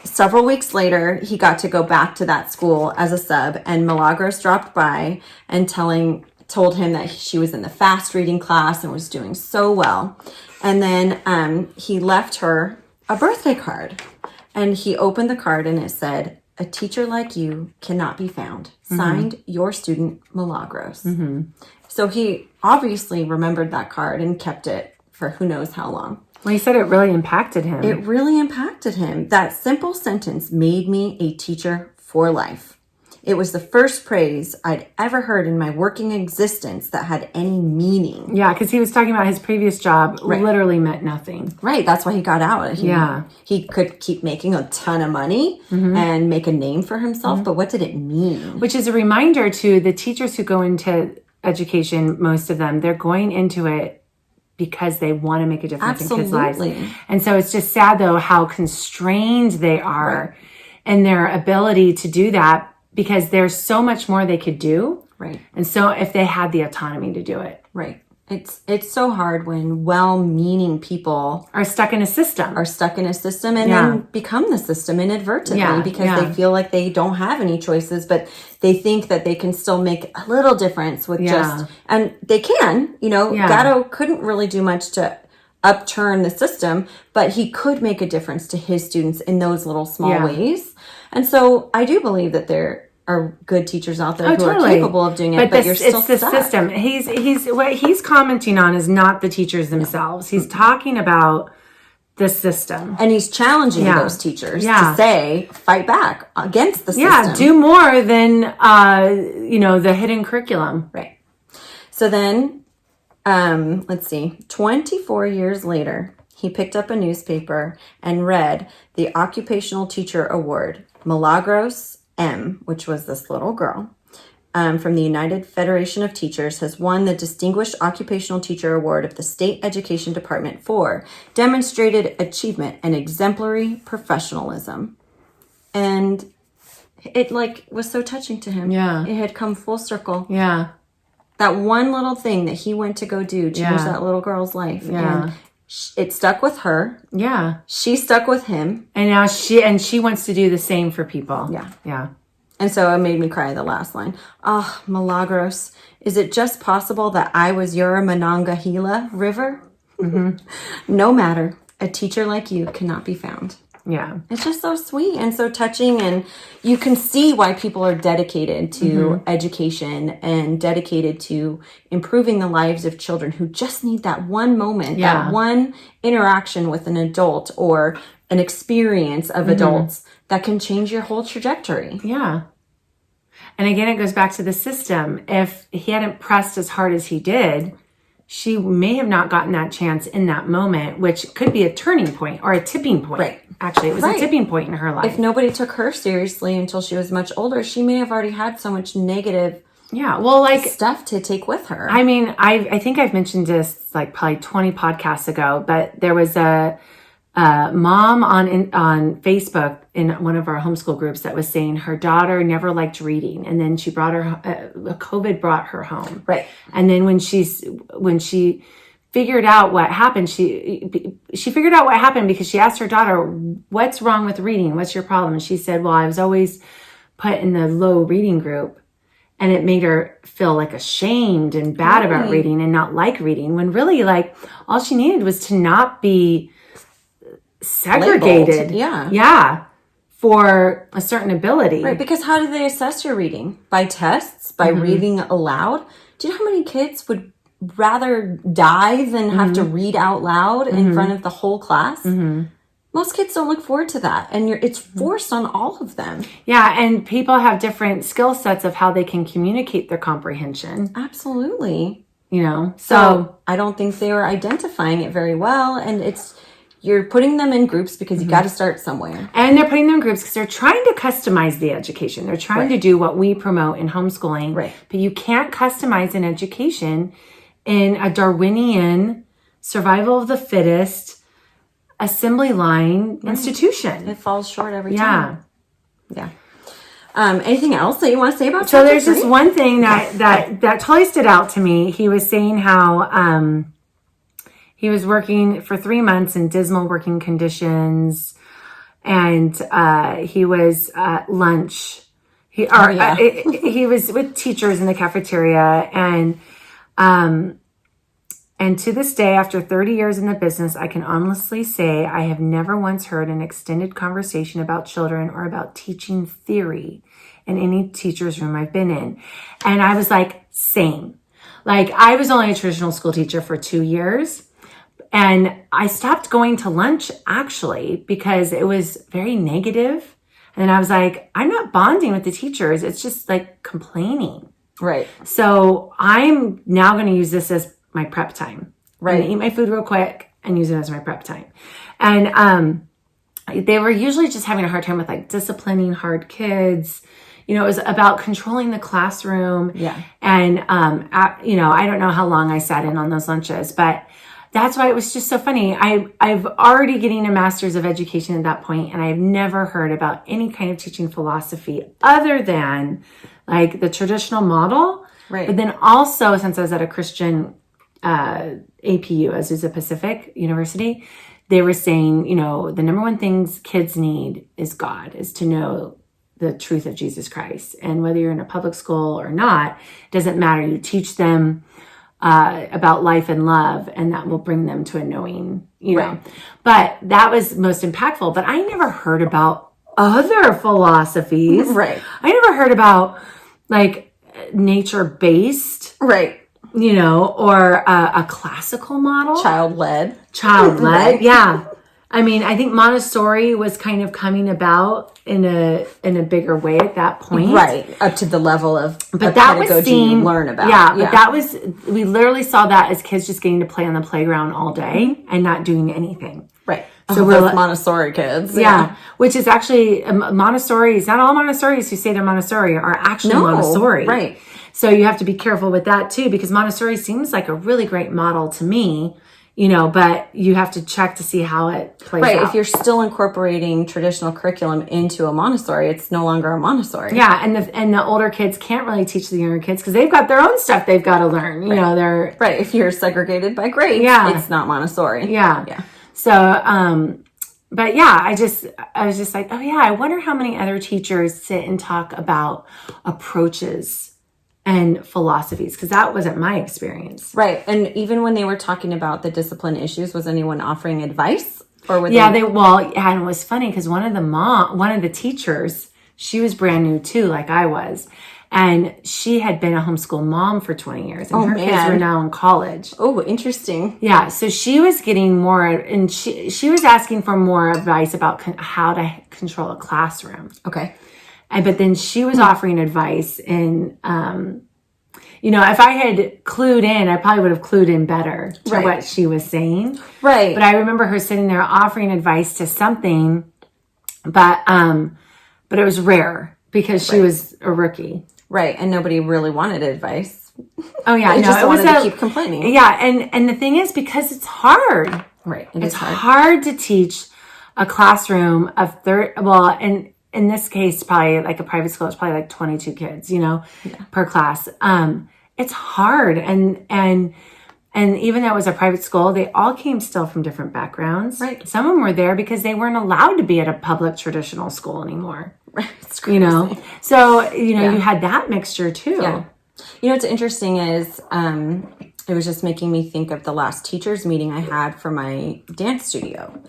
several weeks later, he got to go back to that school as a sub, and Milagros dropped by and told him that she was in the fast reading class and was doing so well. And then he left her a birthday card, and he opened the card and it said, "A teacher like you cannot be found. Signed, your student, Milagros." So he obviously remembered that card and kept it for who knows how long. Well, he said it really impacted him. It really impacted him. That simple sentence made me a teacher for life. It was the first praise I'd ever heard in my working existence that had any meaning. Yeah, because he was talking about his previous job literally meant nothing. Right, that's why he got out. He could keep making a ton of money and make a name for himself, but what did it mean? Which is a reminder to the teachers who go into education, most of them, they're going into it because they want to make a difference in kids' lives. And so it's just sad, though, how constrained they are in their ability to do that, because there's so much more they could do. Right. And so if they had the autonomy to do it. Right. It's so hard when well-meaning people are stuck in a system. And then become the system inadvertently because they feel like they don't have any choices, but they think that they can still make a little difference with and they can, Gatto couldn't really do much to upturn the system, but he could make a difference to his students in those little small ways. And so I do believe that there are good teachers out there who are capable of doing it, but you're still it's the stuck. System. He's what he's commenting on is not the teachers themselves. He's talking about the system. And he's challenging those teachers to say, fight back against the system. Yeah, do more than, the hidden curriculum. Right. So then, let's see, 24 years later, he picked up a newspaper and read the Occupational Teacher Award. Milagros M., which was this little girl, from the United Federation of Teachers, has won the Distinguished Occupational Teacher Award of the State Education Department for demonstrated achievement and exemplary professionalism. And it was so touching to him. Yeah. It had come full circle. Yeah. That one little thing that he went to go do changed that little girl's life. Yeah. And it stuck with her. Yeah. She stuck with him. And now she wants to do the same for people. Yeah. Yeah. And so it made me cry, the last line. Ah, oh, Milagros, is it just possible that I was your Monongahela River? No matter. A teacher like you cannot be found. Yeah. It's just so sweet and so touching. And you can see why people are dedicated to education and dedicated to improving the lives of children who just need that one moment, that one interaction with an adult or an experience of adults that can change your whole trajectory. Yeah. And again, it goes back to the system. If he hadn't pressed as hard as he did, she may have not gotten that chance in that moment, which could be a turning point or a tipping point. Right. Actually, it was a tipping point in her life. If nobody took her seriously until she was much older, she may have already had so much negative stuff to take with her. I mean, I think I've mentioned this like probably 20 podcasts ago, but there was a mom on Facebook in one of our homeschool groups that was saying her daughter never liked reading, and then she brought her COVID brought her home, right? And then when she figured out what happened, she figured out what happened because she asked her daughter, "What's wrong with reading? What's your problem?" And she said, "Well, I was always put in the low reading group." And it made her feel like ashamed and bad about reading and not like reading, when really like all she needed was to not be segregated. Labeled. Yeah. For a certain ability. Right. Because how do they assess your reading? By tests? By reading aloud? Do you know how many kids would rather die than have to read out loud in front of the whole class? Most kids don't look forward to that, and it's forced on all of them. Yeah, and people have different skill sets of how they can communicate their comprehension. Absolutely. You know, so I don't think they were identifying it very well, and you're putting them in groups because you got to start somewhere. And they're putting them in groups because they're trying to customize the education. They're trying to do what we promote in homeschooling. Right. But you can't customize an education in a Darwinian, survival of the fittest, assembly line institution. It falls short every time. Yeah. Anything else that you want to say about? So there's this one thing that totally stood out to me. He was saying how he was working for 3 months in dismal working conditions, and he was at lunch. He was with teachers in the cafeteria, and to this day, after 30 years in the business, I can honestly say I have never once heard an extended conversation about children or about teaching theory in any teacher's room I've been in. And I was like, same. Like, I was only a traditional school teacher for 2 years. And I stopped going to lunch, actually, because it was very negative. And I was like, I'm not bonding with the teachers. It's just like complaining. Right. So I'm now going to use this as my prep time. Right. I'm going to eat my food real quick and use it as my prep time. And they were usually just having a hard time with like disciplining hard kids. You know, it was about controlling the classroom. Yeah. And, I don't know how long I sat in on those lunches, but that's why it was just so funny. I've already getting a master's of education at that point, and I've never heard about any kind of teaching philosophy other than like the traditional model. Right. But then also, since I was at a Christian APU, Azusa Pacific University, they were saying, you know, the number one things kids need is God, is to know the truth of Jesus Christ. And whether you're in a public school or not, it doesn't matter. You teach them about life and love, and that will bring them to a knowing, you know. But that was most impactful. But I never heard about other philosophies. Right. I never heard about like nature-based. Right. You know, or a classical model. Child-led. Right. Yeah. I mean, I think Montessori was kind of coming about in a bigger way at that point. Right. Up to the level of but that pedagogy was seen, you learn about. Yeah, but that was, we literally saw that as kids just getting to play on the playground all day and not doing anything. Right. So we're Montessori kids. Yeah. Which is actually, Montessori's, not all Montessoris who say they're Montessori are actually Montessori. Right. So you have to be careful with that too, because Montessori seems like a really great model to me, you know, but you have to check to see how it plays out. Right. If you're still incorporating traditional curriculum into a Montessori, it's no longer a Montessori. Yeah. And the older kids can't really teach the younger kids because they've got their own stuff they've got to learn. You know, they're. Right. If you're segregated by grades, it's not Montessori. Yeah. Yeah. So, but yeah, I was just like, oh yeah, I wonder how many other teachers sit and talk about approaches and philosophies, because that wasn't my experience. Right. And even when they were talking about the discipline issues, was anyone offering advice? Or were and it was funny because one of the teachers, she was brand new too, like I was. And she had been a homeschool mom for 20 years, and her kids were now in college. Oh, interesting. Yeah, so she was getting more, and she was asking for more advice about how to control a classroom. Okay. But then she was offering advice, and if I had clued in, I probably would have clued in better to what she was saying. Right. But I remember her sitting there offering advice to something, but it was rare because she was a rookie. Right. And nobody really wanted advice. Oh yeah. They just wanted to keep complaining. Yeah. And the thing is, because it's hard. Right. It's hard to teach a classroom of and in this case, probably like a private school, it's probably like 22 kids, per class. It's hard. And even though it was a private school, they all came still from different backgrounds. Right. Some of them were there because they weren't allowed to be at a public traditional school anymore. Right. It's crazy. So, you had that mixture too. Yeah. What's interesting is, it was just making me think of the last teachers meeting I had for my dance studio.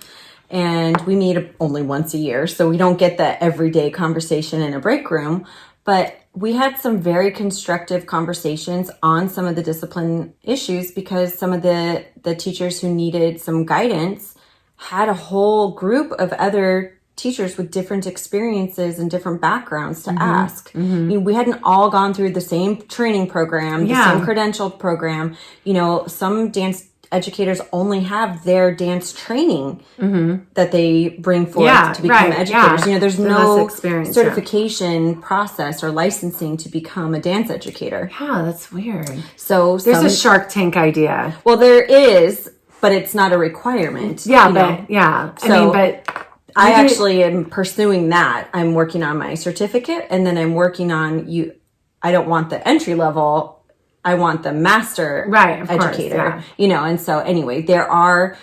And we meet only once a year, so we don't get the everyday conversation in a break room. But we had some very constructive conversations on some of the discipline issues because some of the teachers who needed some guidance had a whole group of other teachers with different experiences and different backgrounds to ask. We hadn't all gone through the same training program, the same credentialed program. Some dance educators only have their dance training that they bring forth to become educators. There's no certification process or licensing to become a dance educator. Yeah, that's weird. So there's a Shark Tank idea. Well, there is, but it's not a requirement. Yeah, I actually am pursuing that. I'm working on my certificate, and then I'm working on I don't want the entry level. I want the master educator, and so anyway, there are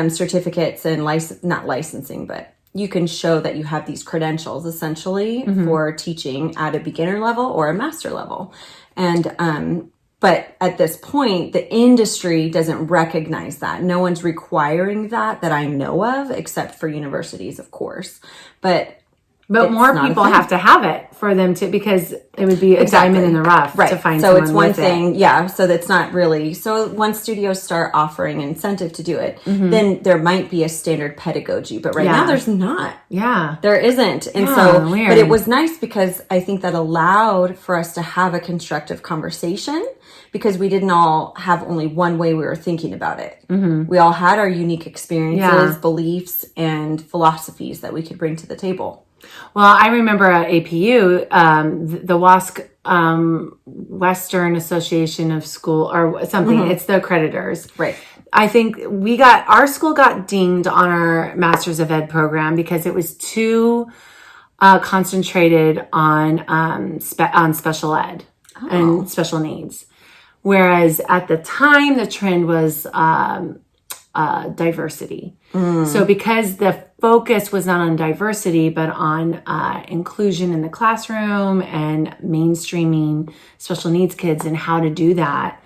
certificates and not licensing, but you can show that you have these credentials essentially for teaching at a beginner level or a master level. And, but at this point, the industry doesn't recognize that. No one's requiring that I know of, except for universities, of course. But more people have to have it for them to, because it would be a diamond in the rough to find someone. So it's one thing, so that's not really. So once studios start offering incentive to do it, then there might be a standard pedagogy. But right now there's not. Yeah, there isn't. And weird. But it was nice because I think that allowed for us to have a constructive conversation because we didn't all have only one way we were thinking about it. We all had our unique experiences, beliefs, and philosophies that we could bring to the table. Well, I remember at APU, the WASC, Western Association of School or something. It's the accreditors. Right. I think our school got dinged on our Masters of Ed program because it was too concentrated on special ed and special needs. Whereas at the time, the trend was diversity. So because the focus was not on diversity, but on inclusion in the classroom and mainstreaming special needs kids and how to do that,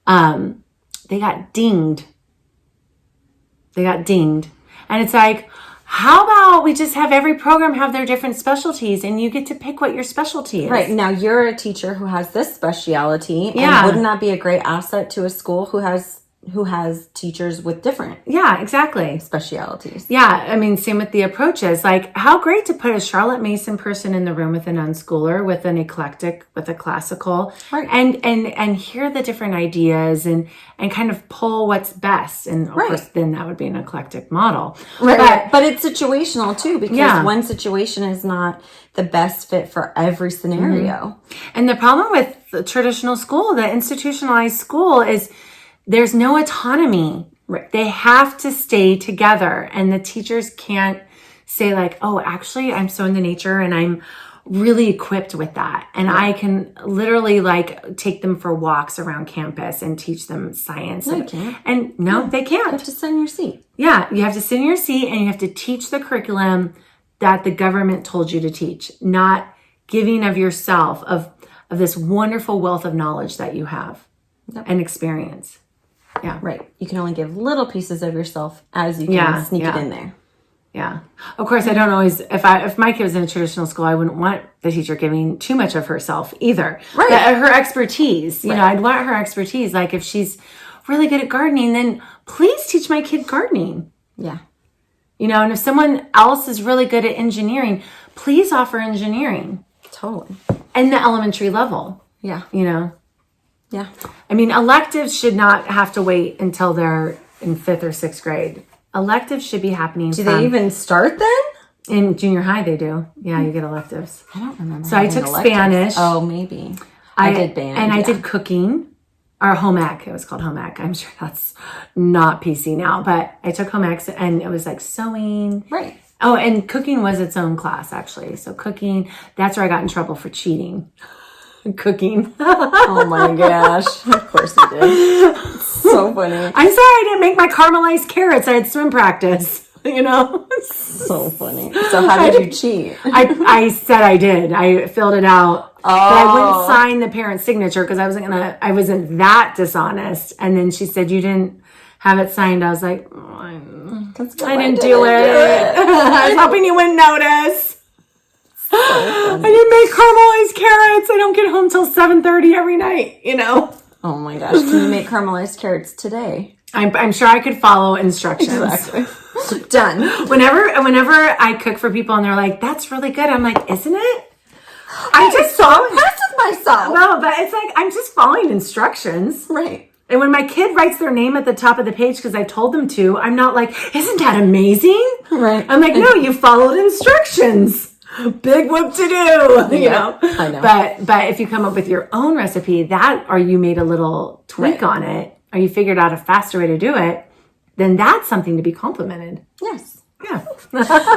they got dinged. And it's like, how about we just have every program have their different specialties and you get to pick what your specialty is. Right. Now you're a teacher who has this speciality. And wouldn't that be a great asset to a school who has teachers with different specialities? Yeah, I mean, same with the approaches. Like, how great to put a Charlotte Mason person in the room with an unschooler, with an eclectic, with a classical, and hear the different ideas and kind of pull what's best. And of course, then that would be an eclectic model. Right. But it's situational too, because one situation is not the best fit for every scenario. And the problem with the traditional school, the institutionalized school, is there's no autonomy. Right. They have to stay together, and the teachers can't say like, oh, actually, I'm so into nature and I'm really equipped with that. And I can literally like take them for walks around campus and teach them science. No, they can't. And no, they can't. You have to sit in your seat. Yeah, you have to sit in your seat and you have to teach the curriculum that the government told you to teach, not giving of yourself, of this wonderful wealth of knowledge that you have and experience. Yeah. Right. You can only give little pieces of yourself as you can sneak it in there. Yeah. Of course, I don't always, if my kid was in a traditional school, I wouldn't want the teacher giving too much of herself either. Right. Her expertise, you know, I'd want her expertise. Like if she's really good at gardening, then please teach my kid gardening. Yeah. You know, and if someone else is really good at engineering, please offer engineering. Totally. And the elementary level, Yeah. you know? Yeah. I mean, electives should not have to wait until they're in 5th or 6th grade. Electives should be happening. Do they even start then? In junior high, they do. Yeah, you get electives. I don't remember. So I took Spanish. Oh, maybe. I did band. And I did cooking, or home ec. It was called home ec. I'm sure that's not PC now, but I took home ec, and it was like sewing. Right. Oh, and cooking was its own class, actually. So cooking, that's where I got in trouble for cheating. Cooking. Oh my gosh. Of course you did. So funny. I'm sorry I didn't make my caramelized carrots. I had swim practice. You know? So funny. So how did you cheat? I said I did. I filled it out. Oh. But I wouldn't sign the parent's signature because I wasn't that dishonest. And then she said, you didn't have it signed. I was like, I didn't do it. I was hoping you wouldn't notice. So I didn't make caramelized carrots. I don't get home till 7:30 every night, you know? Oh my gosh. Can you make caramelized carrots today? I'm sure I could follow instructions. Exactly. Done. Whenever I cook for people and they're like, that's really good. I'm like, isn't it? I'm just so impressed with myself. No, but it's like, I'm just following instructions. Right. And when my kid writes their name at the top of the page because I told them to, I'm not like, isn't that amazing? Right. I'm like, no, you followed instructions. Big whoop to do, you know? I know. But if you come up with your own recipe, or you made a little tweak on it, or you figured out a faster way to do it, then that's something to be complimented. Yes. Yeah.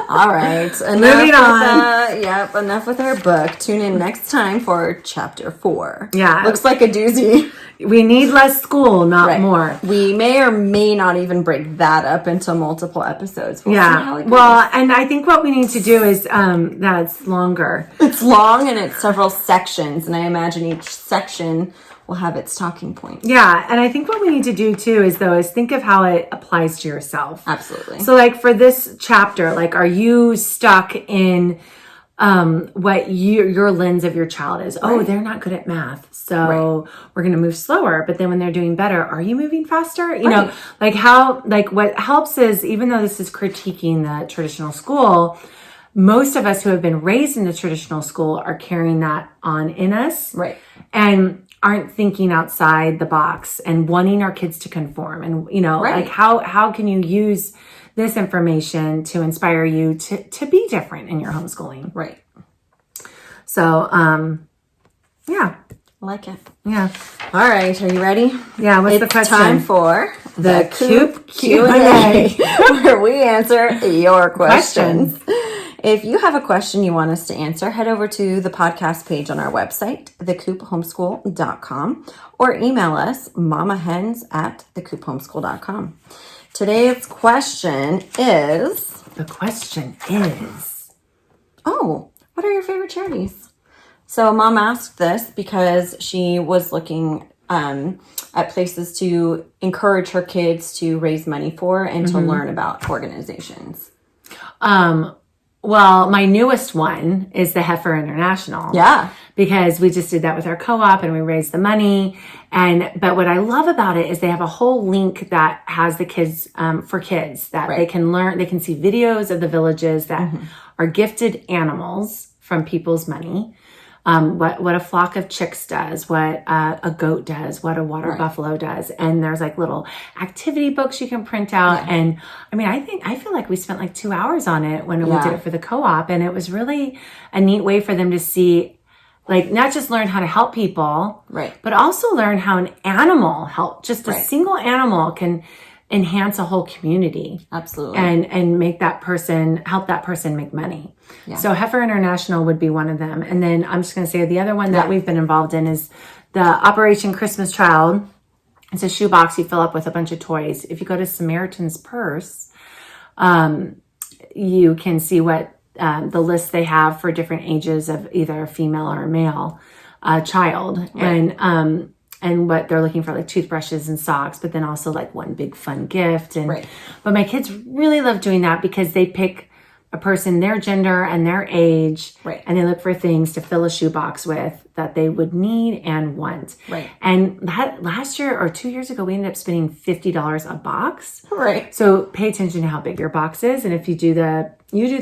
All right. Moving on. Enough with our book. Tune in next time for chapter 4. Yeah. Looks like a doozy. We need less school, not more. We may or may not even break that up into multiple episodes. We'll see how it goes. Well, and I think what we need to do is that's longer. It's long and it's several sections, and I imagine each section will have its talking point. Yeah, and I think what we need to do too is think of how it applies to yourself. Absolutely. So like for this chapter, like are you stuck in what your lens of your child is? Oh, they're not good at math, so we're going to move slower. But then when they're doing better, are you moving faster? You know, what helps is, even though this is critiquing the traditional school, most of us who have been raised in the traditional school are carrying that on in us. Right. And aren't thinking outside the box and wanting our kids to conform. And, you know, like how can you use this information to inspire you to be different in your homeschooling? Right. So, yeah. I like it. Yeah. All right. Are you ready? Yeah. What's the It's question? time for the Coop Q A, A. where we answer your questions. If you have a question you want us to answer, head over to the podcast page on our website, thecoophomeschool.com, or email us, mamahens@thecoophomeschool.com. Today's question is... The question is... Oh, what are your favorite charities? So Mom asked this because she was looking at places to encourage her kids to raise money for and to learn about organizations. Well, my newest one is the Heifer International. Yeah. Because we just did that with our co-op and we raised the money. But what I love about it is they have a whole link that has the kids, for kids, that they can learn, they can see videos of the villages that are gifted animals from people's money. What a flock of chicks does, what a goat does, what a water buffalo does. And there's like little activity books you can print out. Yeah. And I mean, I feel like we spent like 2 hours on it when we did it for the co-op. And it was really a neat way for them to see, like, not just learn how to help people, but also learn how an animal just a single animal can enhance a whole community. Absolutely. And make help that person make money. Yeah. So Heifer International would be one of them. And then I'm just going to say the other one that we've been involved in is the Operation Christmas Child. It's a shoebox you fill up with a bunch of toys. If you go to Samaritan's Purse, you can see what the list they have for different ages of either a female or a male child. And what they're looking for, like toothbrushes and socks, but then also like one big fun gift. But my kids really love doing that because they pick a person, their gender and their age, and they look for things to fill a shoebox with that they would need and want. And that last year or 2 years ago, we ended up spending $50 a box. So pay attention to how big your box is. And if you do the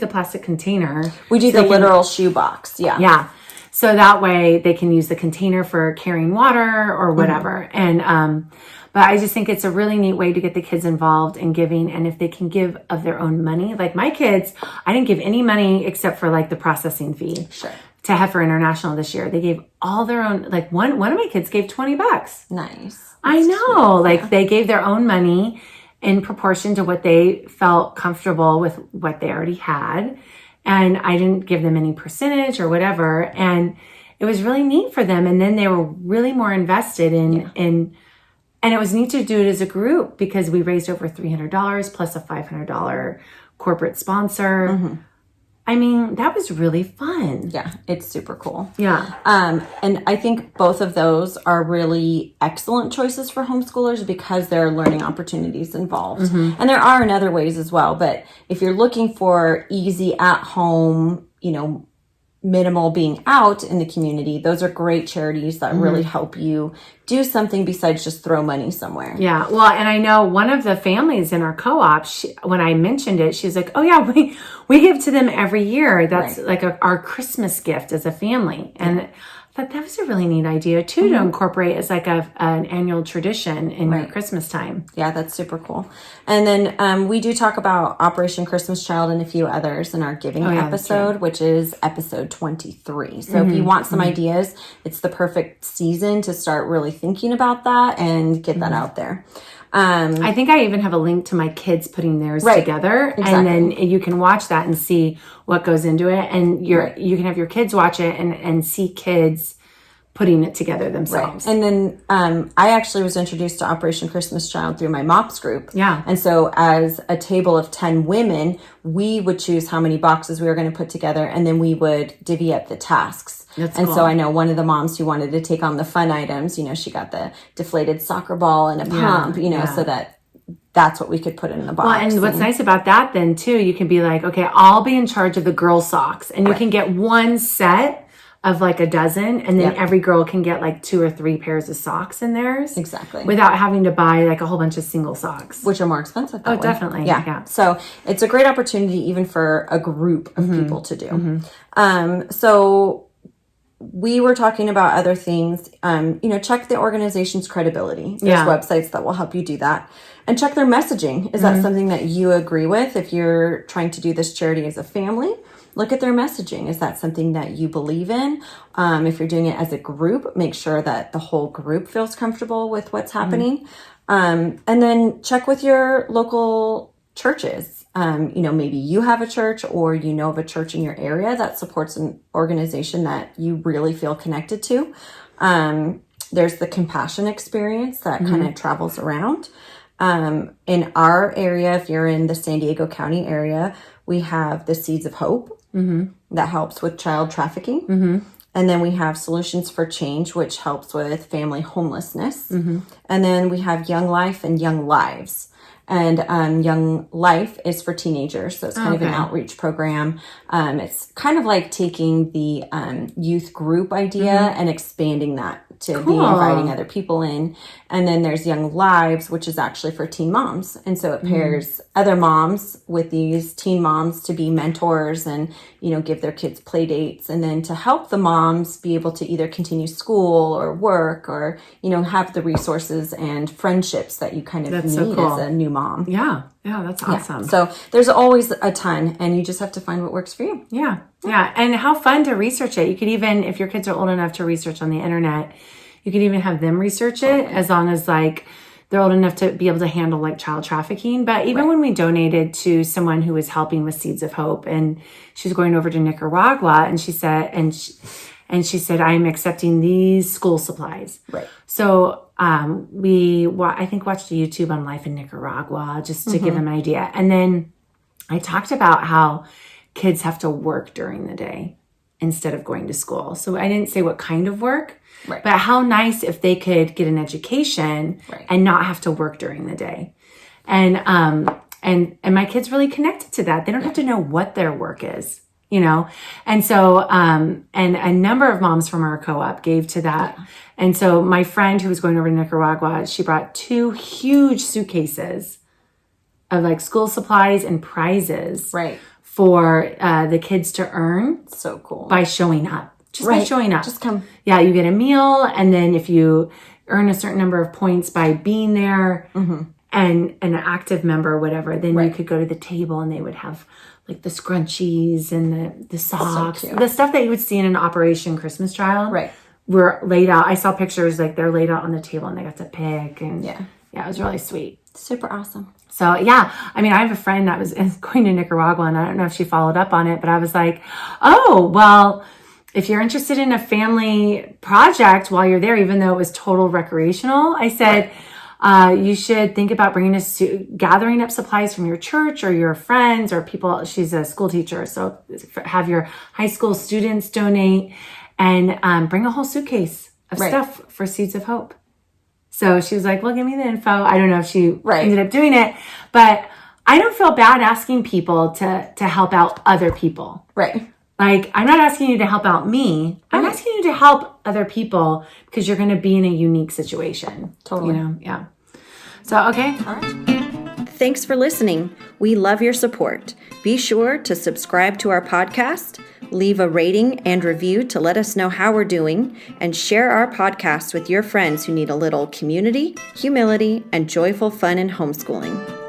plastic container. We do the literal shoebox. Yeah. So that way they can use the container for carrying water or whatever. And, but I just think it's a really neat way to get the kids involved in giving. And if they can give of their own money, like my kids, I didn't give any money except for like the processing fee. Sure. To Heifer International this year. They gave all their own, like one of my kids gave $20. Nice. I know. Like they gave their own money in proportion to what they felt comfortable with what they already had. And I didn't give them any percentage or whatever. And it was really neat for them. And then they were really more invested in and it was neat to do it as a group because we raised over $300 plus a $500 corporate sponsor. I mean, that was really fun. Yeah, it's super cool. Yeah. And I think both of those are really excellent choices for homeschoolers because there are learning opportunities involved. And there are in other ways as well. But if you're looking for easy at home, minimal being out in the community, those are great charities that really help you do something besides just throw money somewhere. Yeah. Well, and I know one of the families in our co-op, when I mentioned it, she's like, oh yeah, we give to them every year. That's like our Christmas gift as a family. And I thought that was a really neat idea too, to incorporate as like an annual tradition in your Christmas time. Yeah, that's super cool. And then we do talk about Operation Christmas Child and a few others in our giving episode, which is episode 23. So if you want some ideas, it's the perfect season to start really thinking about that and get that out there. I think I even have a link to my kids putting theirs together, and then you can watch that and see what goes into it, and you can have your kids watch it and see kids putting it together themselves. And then I actually was introduced to Operation Christmas Child through my MOPS group. Yeah. And so as a table of 10 women, we would choose how many boxes we were going to put together, and then we would divvy up the tasks. That's and cool. So I know one of the moms who wanted to take on the fun items, she got the deflated soccer ball and a pump, so that's what we could put in the box. Well, and what's nice about that then too, you can be like, okay, I'll be in charge of the girl socks, and you can get one set of like a dozen, and then every girl can get like 2 or 3 pairs of socks in theirs. Exactly. Without having to buy like a whole bunch of single socks. Which are more expensive that way. Definitely. Yeah. So it's a great opportunity even for a group of people to do. So we were talking about other things. Check the organization's credibility. There's websites that will help you do that. And check their messaging. Is that something that you agree with if you're trying to do this charity as a family? Look at their messaging. Is that something that you believe in? If you're doing it as a group, make sure that the whole group feels comfortable with what's happening. And then check with your local churches. Maybe you have a church or of a church in your area that supports an organization that you really feel connected to. There's the compassion experience that kind of travels around. In our area, if you're in the San Diego County area, we have the Seeds of Hope that helps with child trafficking. And then we have Solutions for Change, which helps with family homelessness. And then we have Young Life and Young Lives. And Young Life is for teenagers. So it's kind of an outreach program. It's kind of like taking the youth group idea and expanding that to be inviting other people in. And then there's Young Lives, which is actually for teen moms. And so it pairs other moms with these teen moms to be mentors and, give their kids play dates. And then to help the moms be able to either continue school or work or, have the resources and friendships that you kind of need as a new mom. Yeah. Yeah, that's awesome. So there's always a ton, and you just have to find what works for you. Yeah. Yeah. And how fun to research it. You could even, if your kids are old enough to research on the internet, you could even have them research it as long as like they're old enough to be able to handle like child trafficking. But even when we donated to someone who was helping with Seeds of Hope, and she's going over to Nicaragua, and she said, she said, I'm accepting these school supplies. Right. So I think watched a YouTube on life in Nicaragua just to give them an idea. And then I talked about how kids have to work during the day instead of going to school. So I didn't say what kind of work, but how nice if they could get an education and not have to work during the day. And my kids really connected to that. They don't have to know what their work is. And so, and a number of moms from our co-op gave to that. Yeah. And so my friend who was going over to Nicaragua, she brought 2 huge suitcases of like school supplies and prizes for the kids to earn. So cool. By showing up. just by Right. showing up. Just come. Yeah, you get a meal, and then if you earn a certain number of points by being there and an active member or whatever, then you could go to the table and they would have like the scrunchies and the socks, cute. the stuff that you would see in an Operation Christmas Child. Right. Were laid out. I saw pictures like they're laid out on the table and they got to pick, and Yeah, it was really sweet. super awesome. So yeah, I mean, I have a friend that was going to Nicaragua, and I don't know if she followed up on it, but I was like, oh, well, if you're interested in a family project while you're there, even though it was total recreational, I said, you should think about gathering up supplies from your church or your friends or people. She's a school teacher, so have your high school students donate and bring a whole suitcase of stuff for Seeds of Hope. So she was like, well, give me the info. I don't know if she ended up doing it, but I don't feel bad asking people to help out other people. Right. Like, I'm not asking you to help out me. I'm asking you to help other people because you're going to be in a unique situation. Totally. You know? Yeah. So, okay. All right. Thanks for listening. We love your support. Be sure to subscribe to our podcast, leave a rating and review to let us know how we're doing, and share our podcast with your friends who need a little community, humility, and joyful fun in homeschooling.